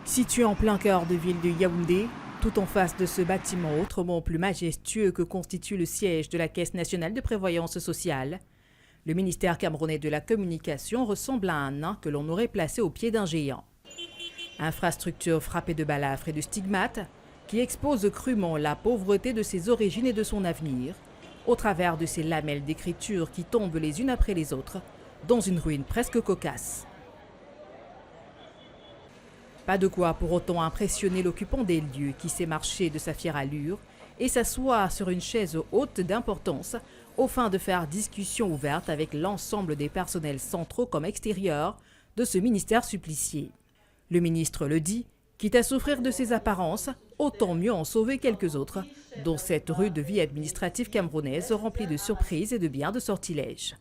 Situé en plein cœur de ville de Yaoundé, tout en face de ce bâtiment autrement plus majestueux que constitue le siège de la Caisse nationale de prévoyance sociale, le ministère camerounais de la communication ressemble à un nain que l'on aurait placé au pied d'un géant. Infrastructure frappée de balafres et de stigmates qui expose crûment la pauvreté de ses origines et de son avenir, au travers de ces lamelles d'écriture qui tombent les unes après les autres, dans une ruine presque cocasse. Pas de quoi pour autant impressionner l'occupant des lieux qui sait marcher de sa fière allure et s'asseoir sur une chaise haute d'importance aux fins de faire discussion ouverte avec l'ensemble des personnels centraux comme extérieurs de ce ministère supplicié. Le ministre le dit, quitte à souffrir de ses apparences, autant mieux en sauver quelques autres, dont cette rude vie administrative camerounaise remplie de surprises et de bien de sortilèges.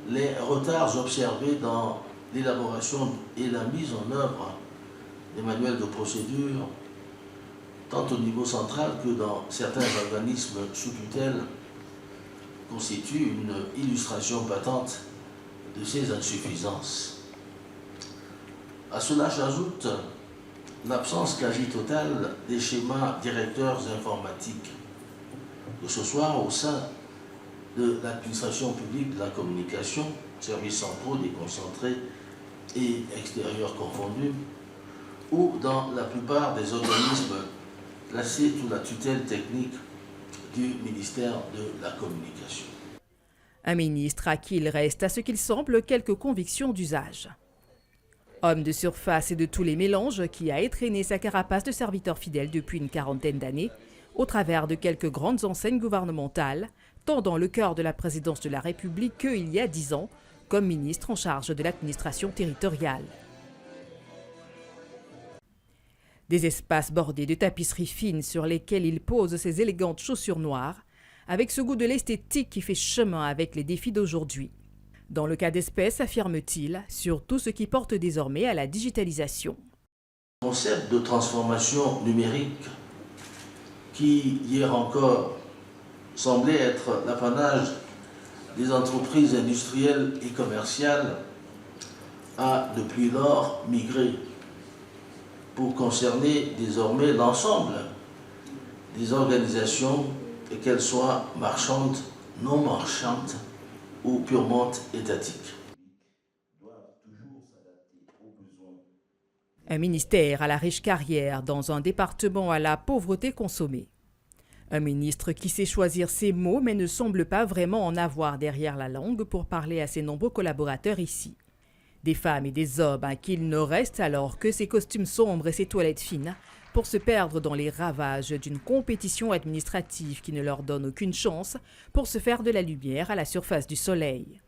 Les retards observés dans l'élaboration et la mise en œuvre des manuels de procédure, tant au niveau central que dans certains organismes sous tutelle, constituent une illustration patente de ces insuffisances. À cela j'ajoute l'absence quasi totale des schémas directeurs informatiques, que ce soit au sein de l'administration publique de la communication, services centraux déconcentrés et extérieurs confondus, ou dans la plupart des organismes placés sous la tutelle technique du ministère de la Communication. Un ministre à qui il reste, à ce qu'il semble, quelques convictions d'usage. Homme de surface et de tous les mélanges qui a étraîné sa carapace de serviteur fidèle depuis une quarantaine d'années, au travers de quelques grandes enseignes gouvernementales, tant dans le cœur de la présidence de la République qu'il y a 10 ans, comme ministre en charge de l'administration territoriale. Des espaces bordés de tapisseries fines sur lesquels il pose ses élégantes chaussures noires, avec ce goût de l'esthétique qui fait chemin avec les défis d'aujourd'hui. Dans le cas d'espèce, affirme-t-il, sur tout ce qui porte désormais à la digitalisation. Le concept de transformation numérique, qui hier encore semblait être l'apanage des entreprises industrielles et commerciales, a depuis lors migré pour concerner désormais l'ensemble des organisations, et qu'elles soient marchandes, non marchandes ou purement étatiques. Un ministère à la riche carrière dans un département à la pauvreté consommée. Un ministre qui sait choisir ses mots mais ne semble pas vraiment en avoir derrière la langue pour parler à ses nombreux collaborateurs ici. Des femmes et des hommes à qui il ne reste alors que ses costumes sombres et ses toilettes fines pour se perdre dans les ravages d'une compétition administrative qui ne leur donne aucune chance pour se faire de la lumière à la surface du soleil.